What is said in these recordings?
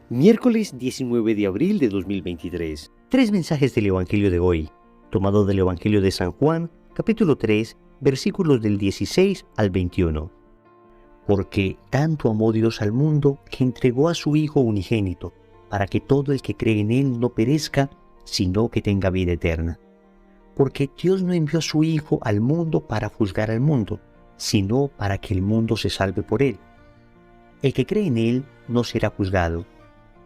Miércoles 19 de abril de 2023. Tres mensajes del Evangelio de hoy, tomado del Evangelio de San Juan, capítulo 3, versículos del 16 al 21. Porque tanto amó Dios al mundo que entregó a su Hijo unigénito, para que todo el que cree en Él no perezca, sino que tenga vida eterna. Porque Dios no envió a su Hijo al mundo para juzgar al mundo, sino para que el mundo se salve por Él. El que cree en Él no será juzgado.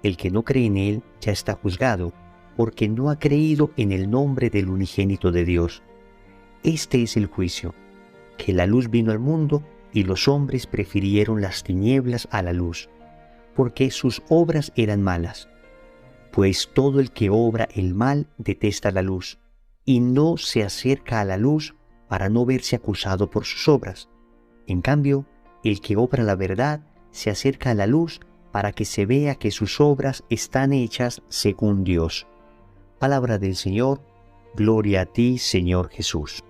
El que no cree en Él ya está juzgado, porque no ha creído en el nombre del unigénito de Dios. Este es el juicio, que la luz vino al mundo y los hombres prefirieron las tinieblas a la luz, porque sus obras eran malas. Pues todo el que obra el mal detesta la luz, y no se acerca a la luz para no verse acusado por sus obras. En cambio, el que obra la verdad se acerca a la luz para que se vea que sus obras están hechas según Dios. Palabra del Señor, gloria a ti, Señor Jesús.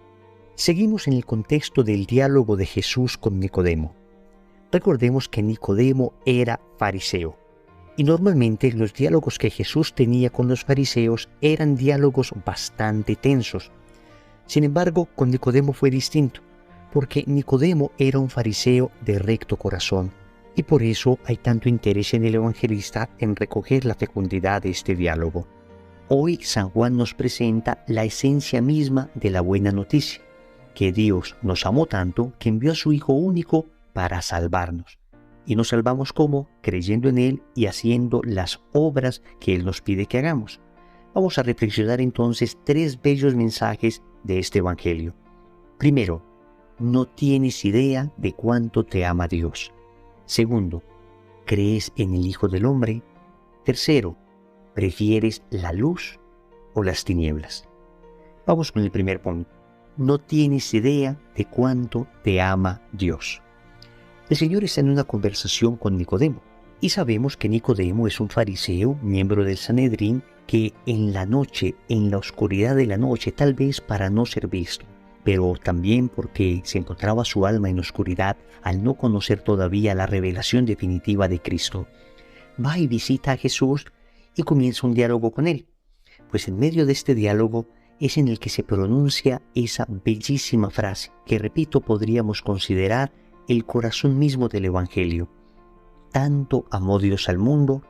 Seguimos en el contexto del diálogo de Jesús con Nicodemo. Recordemos que Nicodemo era fariseo, y normalmente los diálogos que Jesús tenía con los fariseos eran diálogos bastante tensos. Sin embargo, con Nicodemo fue distinto, porque Nicodemo era un fariseo de recto corazón, y por eso hay tanto interés en el evangelista en recoger la fecundidad de este diálogo. Hoy San Juan nos presenta la esencia misma de la buena noticia, que Dios nos amó tanto que envió a su Hijo único para salvarnos. Y nos salvamos ¿cómo? Creyendo en Él y haciendo las obras que Él nos pide que hagamos. Vamos a reflexionar entonces tres bellos mensajes de este evangelio. Primero, no tienes idea de cuánto te ama Dios. Segundo, ¿crees en el Hijo del Hombre? Tercero, ¿prefieres la luz o las tinieblas? Vamos con el primer punto. No tienes idea de cuánto te ama Dios. El Señor está en una conversación con Nicodemo, y sabemos que Nicodemo es un fariseo, miembro del Sanedrín, que en la noche, en la oscuridad de la noche, tal vez para no ser visto, pero también porque se encontraba su alma en oscuridad al no conocer todavía la revelación definitiva de Cristo, va y visita a Jesús y comienza un diálogo con él. Pues en medio de este diálogo es en el que se pronuncia esa bellísima frase que, repito, podríamos considerar el corazón mismo del Evangelio. Tanto amó Dios al mundo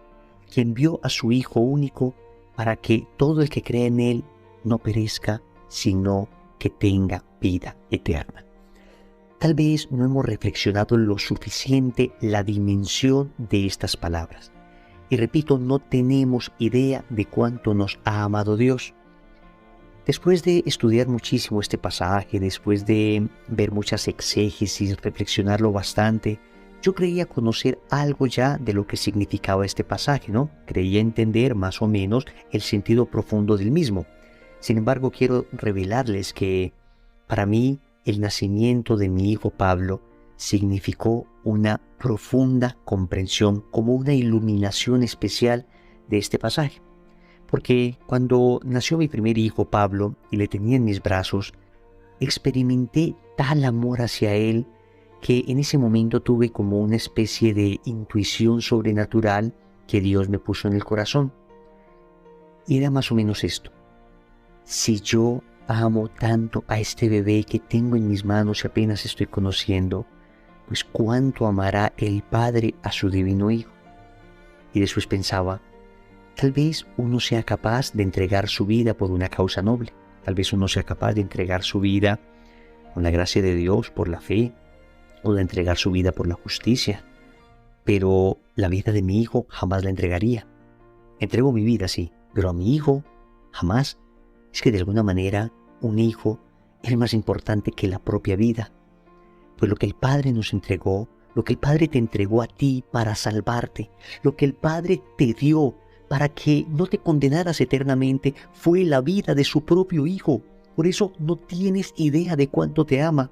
que envió a su Hijo único para que todo el que cree en Él no perezca, sino que tenga vida eterna. Tal vez no hemos reflexionado lo suficiente la dimensión de estas palabras. Y repito, no tenemos idea de cuánto nos ha amado Dios. Después de estudiar muchísimo este pasaje, después de ver muchas exégesis, reflexionarlo bastante, yo creía conocer algo ya de lo que significaba este pasaje, ¿no? Creía entender más o menos el sentido profundo del mismo. Sin embargo, quiero revelarles que para mí el nacimiento de mi hijo Pablo significó una profunda comprensión, como una iluminación especial de este pasaje. Porque cuando nació mi primer hijo Pablo y le tenía en mis brazos, experimenté tal amor hacia él que en ese momento tuve como una especie de intuición sobrenatural que Dios me puso en el corazón. Y era más o menos esto. Si yo amo tanto a este bebé que tengo en mis manos y apenas estoy conociendo, pues cuánto amará el Padre a su divino Hijo. Y después pensaba, tal vez uno sea capaz de entregar su vida por una causa noble. Tal vez uno sea capaz de entregar su vida con la gracia de Dios, por la fe, o de entregar su vida por la justicia. Pero la vida de mi hijo jamás la entregaría. Entrego mi vida, sí, pero a mi hijo jamás. Es que de alguna manera un hijo es más importante que la propia vida. Pues lo que el Padre nos entregó, lo que el Padre te entregó a ti para salvarte, lo que el Padre te dio para que no te condenaras eternamente, fue la vida de su propio Hijo. Por eso no tienes idea de cuánto te ama.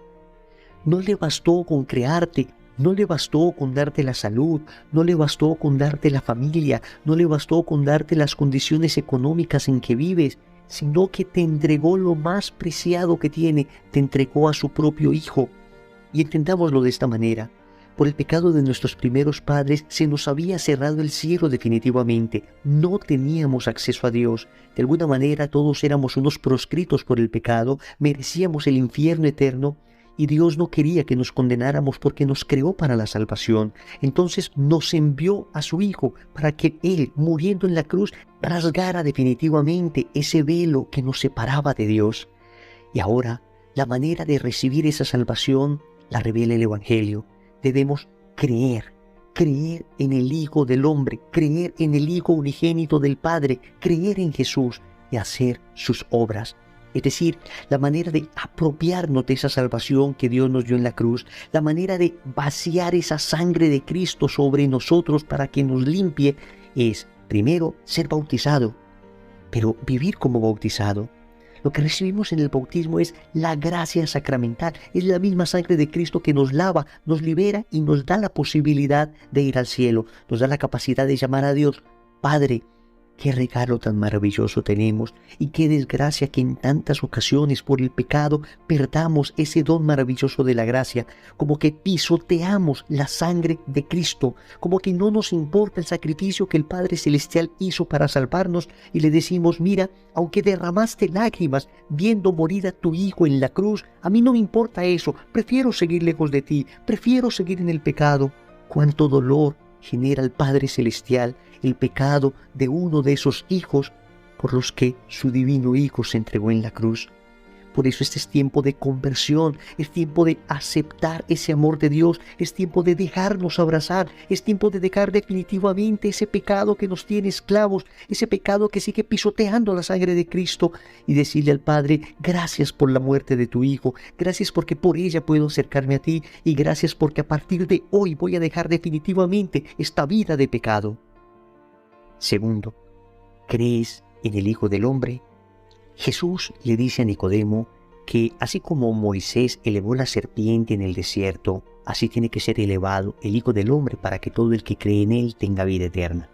No le bastó con crearte, no le bastó con darte la salud, no le bastó con darte la familia, no le bastó con darte las condiciones económicas en que vives, sino que te entregó lo más preciado que tiene, te entregó a su propio Hijo. Y entendámoslo de esta manera. Por el pecado de nuestros primeros padres se nos había cerrado el cielo definitivamente. No teníamos acceso a Dios. De alguna manera todos éramos unos proscritos por el pecado, merecíamos el infierno eterno y Dios no quería que nos condenáramos porque nos creó para la salvación. Entonces nos envió a su Hijo para que Él, muriendo en la cruz, rasgara definitivamente ese velo que nos separaba de Dios. Y ahora la manera de recibir esa salvación la revela el Evangelio. Debemos creer en el Hijo del Hombre, creer en el Hijo unigénito del Padre, creer en Jesús y hacer sus obras. Es decir, la manera de apropiarnos de esa salvación que Dios nos dio en la cruz, la manera de vaciar esa sangre de Cristo sobre nosotros para que nos limpie, es primero ser bautizado, pero vivir como bautizado. Lo que recibimos en el bautismo es la gracia sacramental, es la misma sangre de Cristo que nos lava, nos libera y nos da la posibilidad de ir al cielo, nos da la capacidad de llamar a Dios Padre. Qué regalo tan maravilloso tenemos y qué desgracia que en tantas ocasiones por el pecado perdamos ese don maravilloso de la gracia, como que pisoteamos la sangre de Cristo, como que no nos importa el sacrificio que el Padre Celestial hizo para salvarnos y le decimos, mira, aunque derramaste lágrimas viendo morir a tu Hijo en la cruz, a mí no me importa eso, prefiero seguir lejos de ti, prefiero seguir en el pecado. Cuánto dolor genera el Padre Celestial el pecado de uno de esos hijos por los que su divino Hijo se entregó en la cruz. Por eso este es tiempo de conversión, es tiempo de aceptar ese amor de Dios, es tiempo de dejarnos abrazar, es tiempo de dejar definitivamente ese pecado que nos tiene esclavos, ese pecado que sigue pisoteando la sangre de Cristo y decirle al Padre, gracias por la muerte de tu Hijo, gracias porque por ella puedo acercarme a ti y gracias porque a partir de hoy voy a dejar definitivamente esta vida de pecado. Segundo, ¿crees en el Hijo del Hombre? Jesús le dice a Nicodemo que así como Moisés elevó la serpiente en el desierto, así tiene que ser elevado el Hijo del Hombre para que todo el que cree en él tenga vida eterna.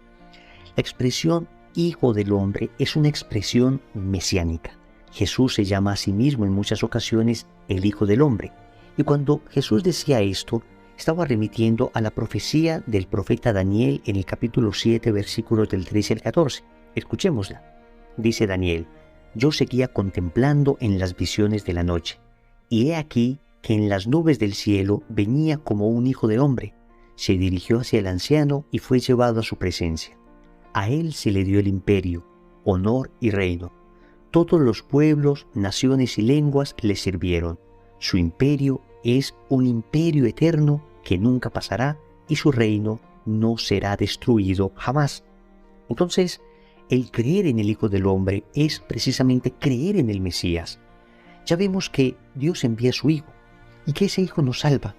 La expresión Hijo del Hombre es una expresión mesiánica. Jesús se llama a sí mismo en muchas ocasiones el Hijo del Hombre. Y cuando Jesús decía esto, estaba remitiendo a la profecía del profeta Daniel en el capítulo 7, versículos del 13 al 14. Escuchémosla. Dice Daniel, yo seguía contemplando en las visiones de la noche, y he aquí que en las nubes del cielo venía como un hijo de hombre. Se dirigió hacia el anciano y fue llevado a su presencia. A él se le dio el imperio, honor y reino. Todos los pueblos, naciones y lenguas le sirvieron. Su imperio es un imperio eterno que nunca pasará y su reino no será destruido jamás. Entonces, el creer en el Hijo del Hombre es precisamente creer en el Mesías. Ya vemos que Dios envía a su Hijo y que ese Hijo nos salva,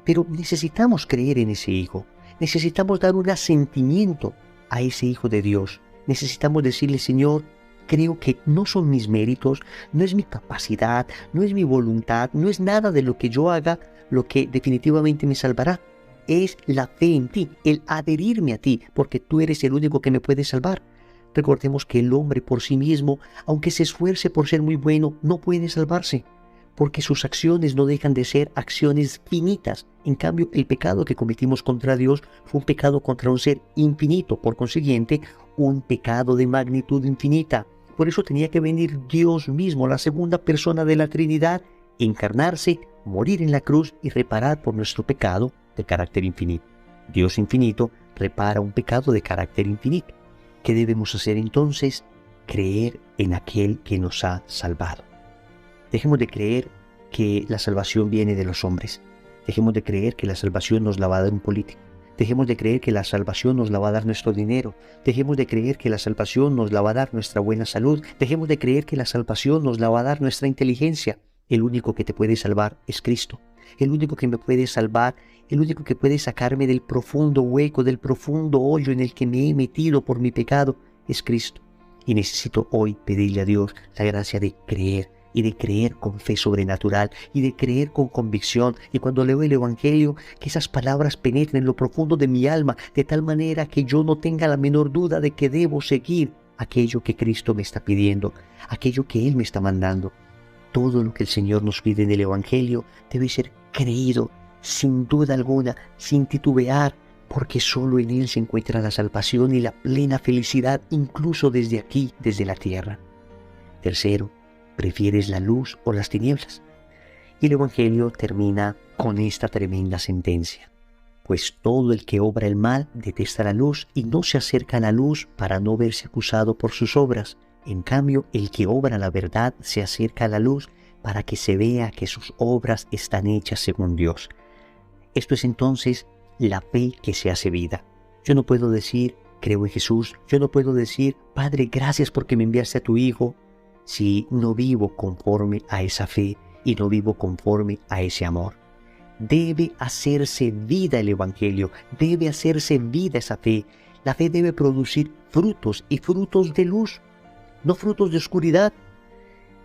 pero necesitamos creer en ese Hijo, necesitamos dar un asentimiento a ese Hijo de Dios, necesitamos decirle, Señor, creo que no son mis méritos, no es mi capacidad, no es mi voluntad, no es nada de lo que yo haga lo que definitivamente me salvará. Es la fe en ti, el adherirme a ti, porque tú eres el único que me puede salvar. Recordemos que el hombre por sí mismo, aunque se esfuerce por ser muy bueno, no puede salvarse, porque sus acciones no dejan de ser acciones finitas. En cambio, el pecado que cometimos contra Dios fue un pecado contra un ser infinito, por consiguiente, un pecado de magnitud infinita. Por eso tenía que venir Dios mismo, la segunda persona de la Trinidad, encarnarse, morir en la cruz y reparar por nuestro pecado de carácter infinito. Dios infinito repara un pecado de carácter infinito. ¿Qué debemos hacer entonces? Creer en aquel que nos ha salvado. Dejemos de creer que la salvación viene de los hombres. Dejemos de creer que la salvación nos la va a dar un político. Dejemos de creer que la salvación nos la va a dar nuestro dinero. Dejemos de creer que la salvación nos la va a dar nuestra buena salud. Dejemos de creer que la salvación nos la va a dar nuestra inteligencia. El único que te puede salvar es Cristo. El único que me puede salvar, el único que puede sacarme del profundo hueco, del profundo hoyo en el que me he metido por mi pecado, es Cristo. Y necesito hoy pedirle a Dios la gracia de creer, y de creer con fe sobrenatural, y de creer con convicción. Y cuando leo el Evangelio, que esas palabras penetren en lo profundo de mi alma, de tal manera que yo no tenga la menor duda de que debo seguir aquello que Cristo me está pidiendo, aquello que Él me está mandando. Todo lo que el Señor nos pide en el Evangelio debe ser creído, sin duda alguna, sin titubear, porque solo en Él se encuentra la salvación y la plena felicidad, incluso desde aquí, desde la tierra. Tercero, ¿prefieres la luz o las tinieblas? Y el Evangelio termina con esta tremenda sentencia. Pues todo el que obra el mal detesta la luz y no se acerca a la luz para no verse acusado por sus obras. En cambio, el que obra la verdad se acerca a la luz para que se vea que sus obras están hechas según Dios. Esto es entonces la fe que se hace vida. Yo no puedo decir, creo en Jesús. Yo no puedo decir, Padre, gracias porque me enviaste a tu Hijo, si no vivo conforme a esa fe y no vivo conforme a ese amor. Debe hacerse vida el Evangelio, debe hacerse vida esa fe. La fe debe producir frutos y frutos de luz, no frutos de oscuridad.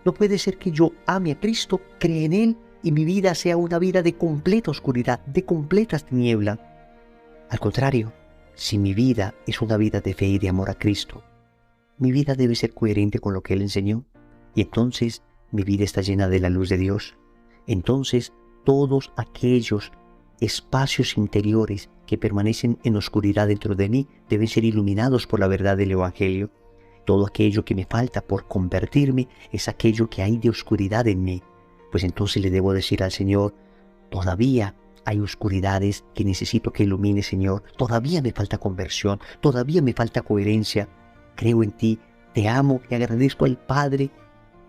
No puede ser que yo ame a Cristo, cree en Él y mi vida sea una vida de completa oscuridad, de completas tinieblas. Al contrario, si mi vida es una vida de fe y de amor a Cristo, mi vida debe ser coherente con lo que Él enseñó. Y entonces mi vida está llena de la luz de Dios. Entonces todos aquellos espacios interiores que permanecen en oscuridad dentro de mí deben ser iluminados por la verdad del Evangelio. Todo aquello que me falta por convertirme es aquello que hay de oscuridad en mí. Pues entonces le debo decir al Señor, todavía hay oscuridades que necesito que ilumine, Señor. Todavía me falta conversión, todavía me falta coherencia. Creo en ti, te amo y agradezco al Padre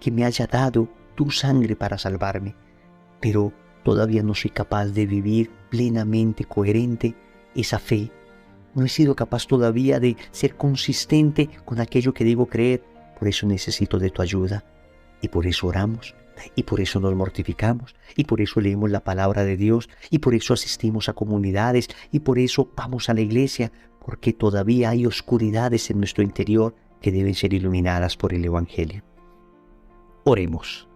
que me haya dado tu sangre para salvarme. Pero todavía no soy capaz de vivir plenamente coherente esa fe. No he sido capaz todavía de ser consistente con aquello que digo creer. Por eso necesito de tu ayuda. Y por eso oramos. Y por eso nos mortificamos. Y por eso leemos la palabra de Dios. Y por eso asistimos a comunidades. Y por eso vamos a la iglesia. Porque todavía hay oscuridades en nuestro interior que deben ser iluminadas por el Evangelio. Oremos.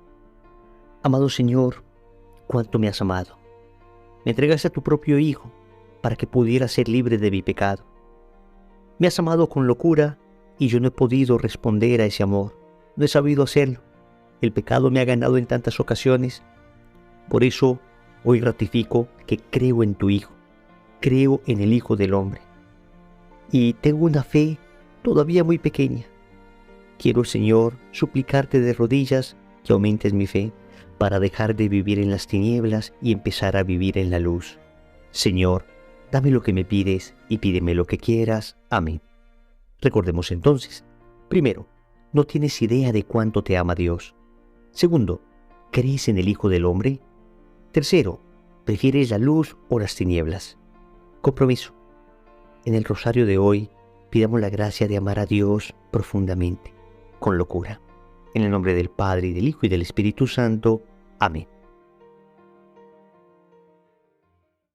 Amado Señor, cuánto me has amado. Me entregaste a tu propio Hijo para que pudiera ser libre de mi pecado. Me has amado con locura y yo no he podido responder a ese amor. No he sabido hacerlo. El pecado me ha ganado en tantas ocasiones. Por eso hoy ratifico que creo en tu Hijo. Creo en el Hijo del Hombre. Y tengo una fe todavía muy pequeña. Quiero, Señor, suplicarte de rodillas que aumentes mi fe para dejar de vivir en las tinieblas y empezar a vivir en la luz. Señor, dame lo que me pides y pídeme lo que quieras. Amén. Recordemos entonces. Primero, no tienes idea de cuánto te ama Dios. Segundo, ¿crees en el Hijo del Hombre? Tercero, ¿prefieres la luz o las tinieblas? Compromiso. En el rosario de hoy, pidamos la gracia de amar a Dios profundamente, con locura. En el nombre del Padre, y del Hijo, y del Espíritu Santo. Amén.